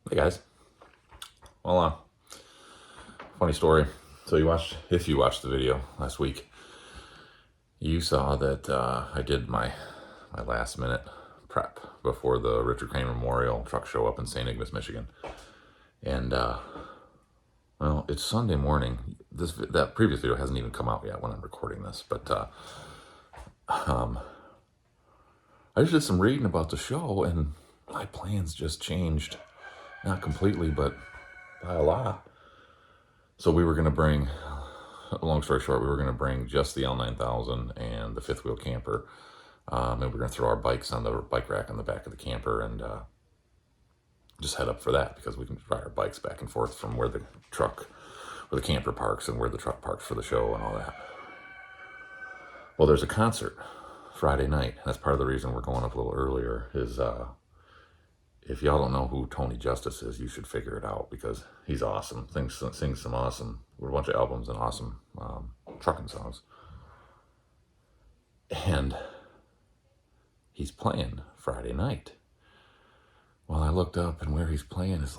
Hey guys. Well, funny story. So if you watched the video last week, you saw that I did my last minute prep before the Richard Crane Memorial truck show up in St. Ignace, Michigan. And well, it's Sunday morning. That previous video hasn't even come out yet when I'm recording this, but I just did some reading about the show, and my plans just changed. Not completely, but by a lot. So we were going to bring, long story short, we were going to bring just the L9000 and the fifth wheel camper. And we're going to throw our bikes on the bike rack on the back of the camper and just head up for that, because we can ride our bikes back and forth from where the camper parks and where the truck parks for the show and all that. Well, there's a concert Friday night. That's part of the reason we're going up a little earlier is, if y'all don't know who Tony Justice is, you should figure it out, because he's awesome. Sings some awesome, a bunch of albums and awesome trucking songs. And he's playing Friday night. Well, I looked up, and where he's playing is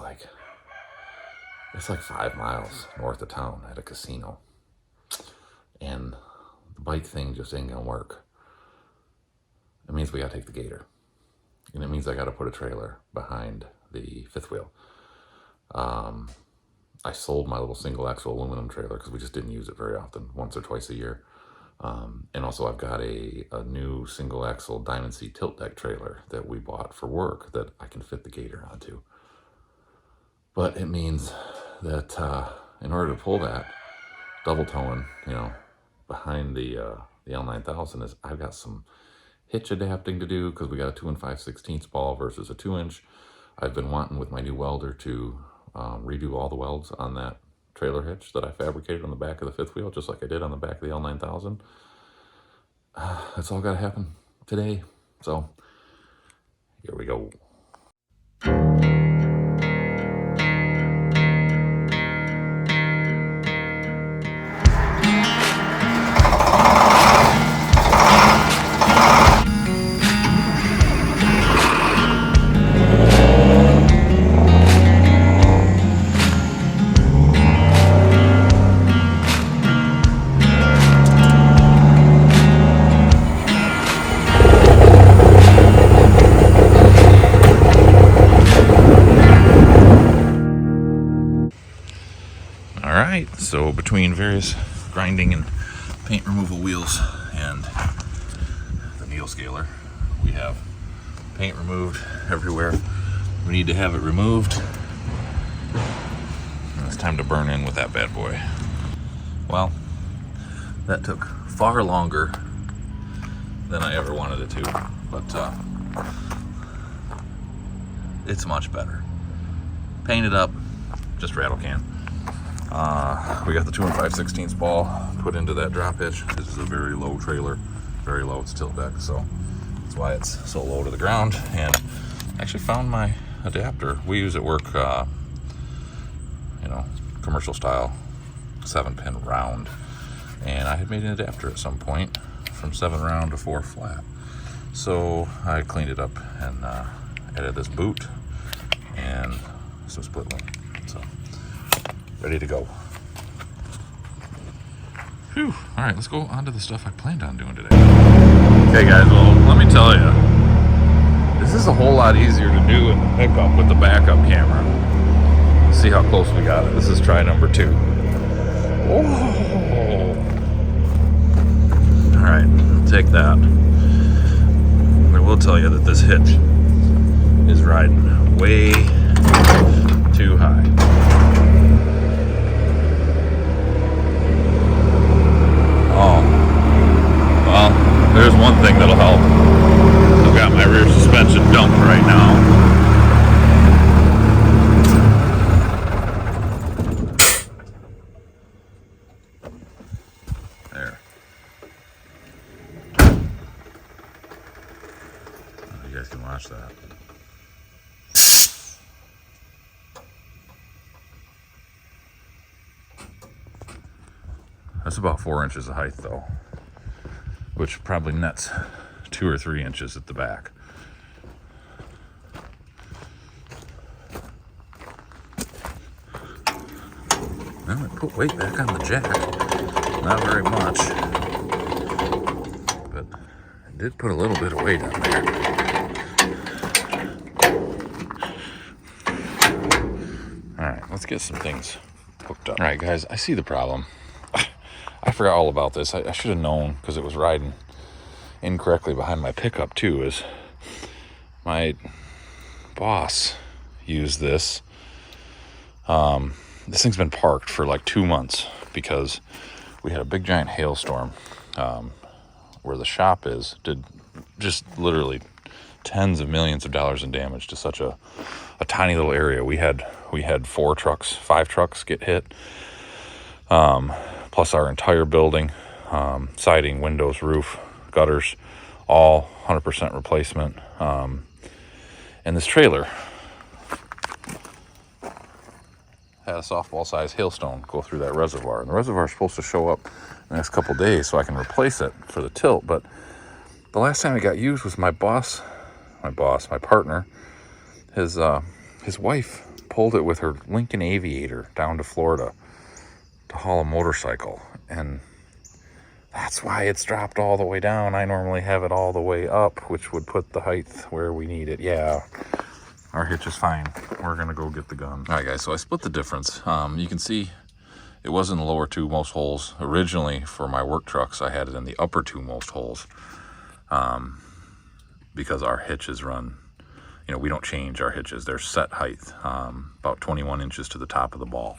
it's like 5 miles north of town at a casino. And the bike thing just ain't gonna work. It means we gotta take the Gator. And it means I got to put a trailer behind the fifth wheel. I sold my little single axle aluminum trailer because we just didn't use it very often, once or twice a year. And also I've got a new single axle Diamond C tilt deck trailer that we bought for work that I can fit the Gator onto. But it means that in order to pull that, double towing, behind the L9000 is I've got some hitch adapting to do, because we got a 2 5/16 ball versus a 2-inch. I've been wanting with my new welder to redo all the welds on that trailer hitch that I fabricated on the back of the fifth wheel, just like I did on the back of the L9000. That's all got to happen today. So here we go. So between various grinding and paint removal wheels and the needle scaler, we have paint removed everywhere. We need to have it removed. And it's time to burn in with that bad boy. Well, that took far longer than I ever wanted it to, but it's much better. Painted up, just rattle can. We got the 2 5/16 ball put into that drop hitch. This is a very low trailer, very low. It's tilt deck, so that's why it's so low to the ground. And I actually found my adapter. We use at work, commercial style 7-pin round, and I had made an adapter at some point from 7 round to 4 flat. So I cleaned it up and added this boot and some split link. So ready to go. Whew. All right, let's go on to the stuff I planned on doing today. Okay guys, well, let me tell you, this is a whole lot easier to do in the pickup with the backup camera. Let's see how close we got it. This is try number 2. Oh. All right, I'll take that. I will tell you that this hitch is riding way too high. Oh, well, there's one thing that'll help. I've got my rear suspension dumped right now. There. You guys can watch that. That's about 4 inches of height though, which probably nets 2 or 3 inches at the back. Well, it put weight back on the jack. Not very much, but it did put a little bit of weight on there. All right, let's get some things hooked up. All right, guys, I see the problem. I forgot all about this. I should have known because it was riding incorrectly behind my pickup too. Is my boss used this. This thing's been parked for like 2 months because we had a big giant hailstorm where the shop is, did just literally tens of millions of dollars in damage to such a tiny little area. We had 5 trucks get hit, plus our entire building, siding, windows, roof, gutters, all 100% replacement. And this trailer had a softball-sized hailstone go through that reservoir. And the reservoir is supposed to show up the next couple days so I can replace it for the tilt. But the last time it got used was my partner, his wife pulled it with her Lincoln Aviator down to Florida to haul a motorcycle. And that's why it's dropped all the way down. I normally have it all the way up, which would put the height where we need it. Yeah, our hitch is fine. We're gonna go get the gun. All right, guys, so I split the difference. You can see it was in the lower 2 most holes. Originally, for my work trucks, I had it in the upper 2 most holes because our hitches run, we don't change our hitches. They're set height, about 21 inches to the top of the ball.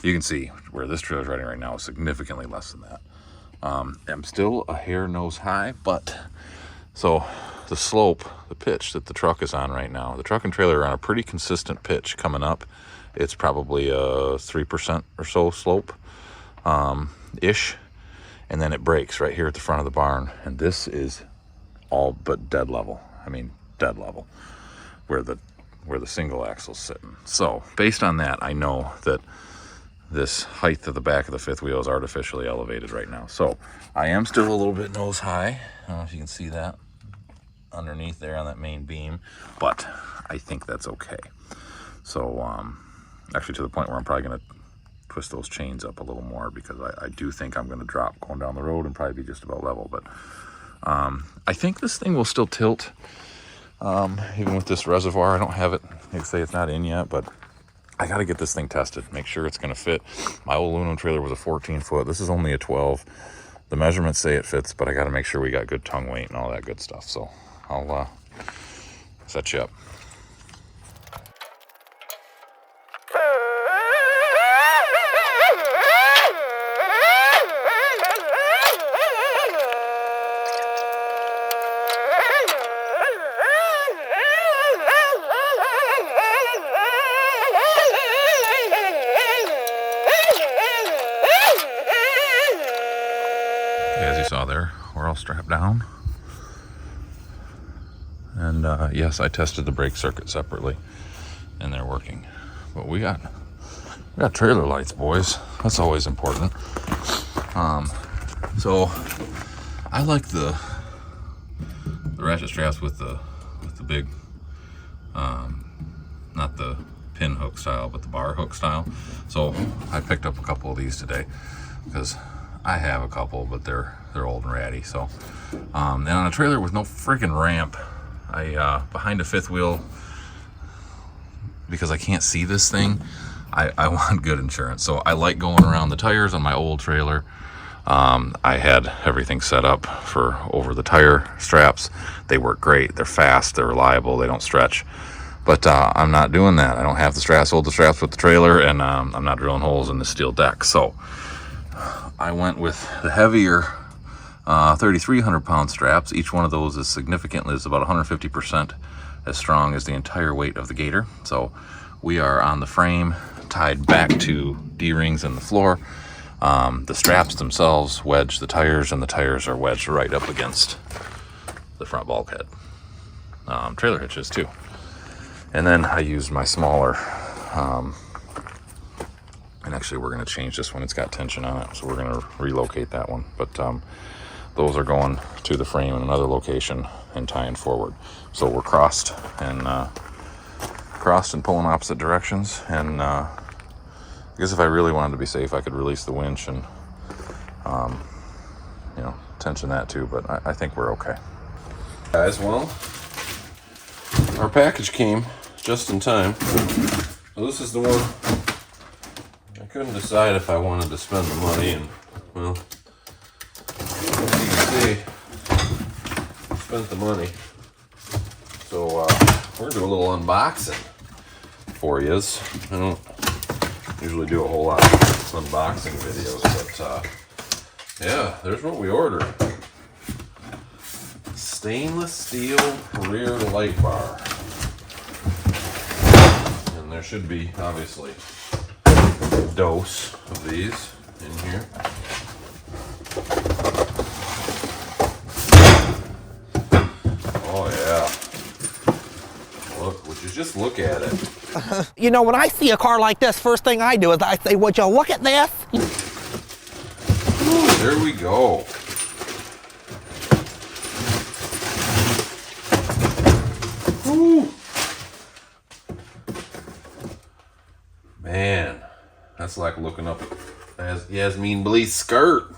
You can see where this trailer is riding right now is significantly less than that. I'm still a hair nose high, but so the slope, the pitch that the truck is on right now, the truck and trailer are on a pretty consistent pitch coming up. It's probably a 3% or so slope, ish. And then it breaks right here at the front of the barn. And this is all but dead level. I mean, dead level where the single axle's sitting. So based on that, I know that this height of the back of the fifth wheel is artificially elevated right now. So I am still a little bit nose high. I don't know if you can see that underneath there on that main beam, but I think that's okay. So actually to the point where I'm probably going to twist those chains up a little more because I do think I'm going to drop going down the road and probably be just about level. But I think this thing will still tilt even with this reservoir. I don't have it. They say it's not in yet, but I got to get this thing tested, make sure it's going to fit. My old aluminum trailer was a 14 foot. This is only a 12. The measurements say it fits, but I got to make sure we got good tongue weight and all that good stuff. So I'll set you up. As you saw there, we're all strapped down. And yes, I tested the brake circuit separately and they're working. But we got trailer lights, boys. That's always important. So I like the ratchet straps with the big, not the pin hook style, but the bar hook style. So I picked up a couple of these today because I have a couple, but they're old and ratty. So, and on a trailer with no freaking ramp, I behind a fifth wheel, because I can't see this thing, I want good insurance. So I like going around the tires on my old trailer. I had everything set up for over the tire straps. They work great. They're fast. They're reliable. They don't stretch. But I'm not doing that. I don't have the straps. Hold the straps with the trailer, and I'm not drilling holes in the steel deck. So I went with the heavier 3,300 pound straps. Each one of those is about 150% as strong as the entire weight of the Gator. So we are on the frame, tied back to D-rings in the floor. The straps themselves wedge the tires, and the tires are wedged right up against the front bulkhead. Trailer hitches too. And then I used my smaller, and actually we're going to change this one. It's got tension on it, so we're going to relocate that one. But those are going to the frame in another location and tying forward. So we're crossed and pulling opposite directions, and I guess if I really wanted to be safe, I could release the winch and, you know, tension that too, but I think we're okay. Guys, well, our package came just in time. So this is the one. I couldn't decide if I wanted to spend the money, and, well, as you can see, I spent the money. So we're going to do a little unboxing for yous. I don't usually do a whole lot of unboxing videos, but yeah, there's what we ordered. Stainless steel rear light bar. And there should be, obviously, a dose of these in here. Oh yeah. Look, would you just look at it? You know, when I see a car like this, first thing I do is I say, would you look at this? Ooh, there we go. Ooh. Man, that's like looking up at Yasmin Blee's skirt.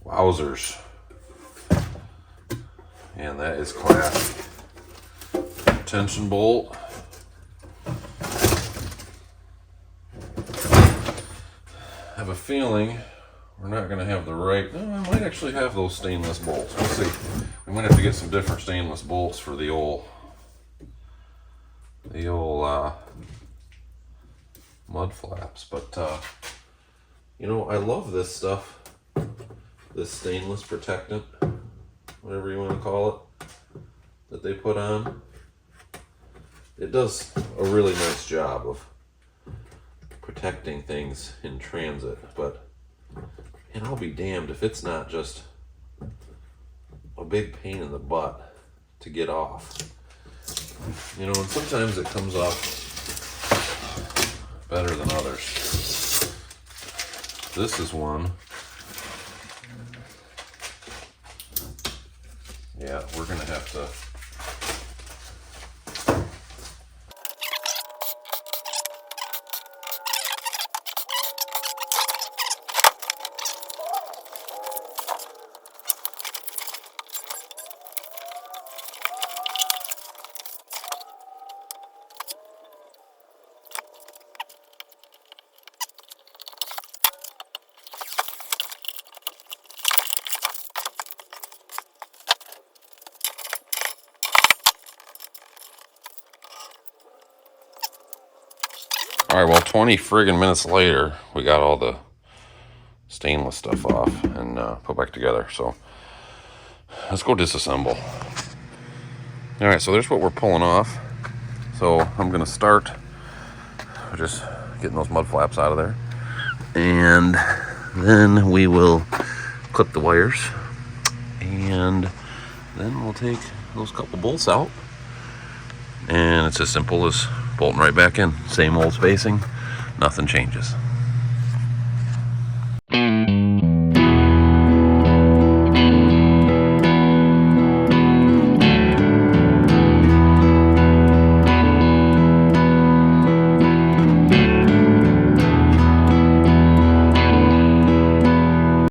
Wowzers. And that is classic. Tension bolt. I have a feeling we're not going to have the right... No, I might actually have those stainless bolts. We'll see. We might have to get some different stainless bolts for the old mud flaps. But, you know, I love this stuff. This stainless protectant, whatever you want to call it, that they put on. It does a really nice job of protecting things in transit, but, and I'll be damned if it's not just a big pain in the butt to get off. You know, and sometimes it comes off better than others. This is one. Yeah, we're gonna have to. All right, well, 20 friggin' minutes later, we got all the stainless stuff off and put back together. So let's go disassemble. All right, so there's what we're pulling off. So I'm gonna start just getting those mud flaps out of there. And then we will clip the wires. And then we'll take those couple bolts out. And it's as simple as bolting right back in. Same old spacing, nothing changes.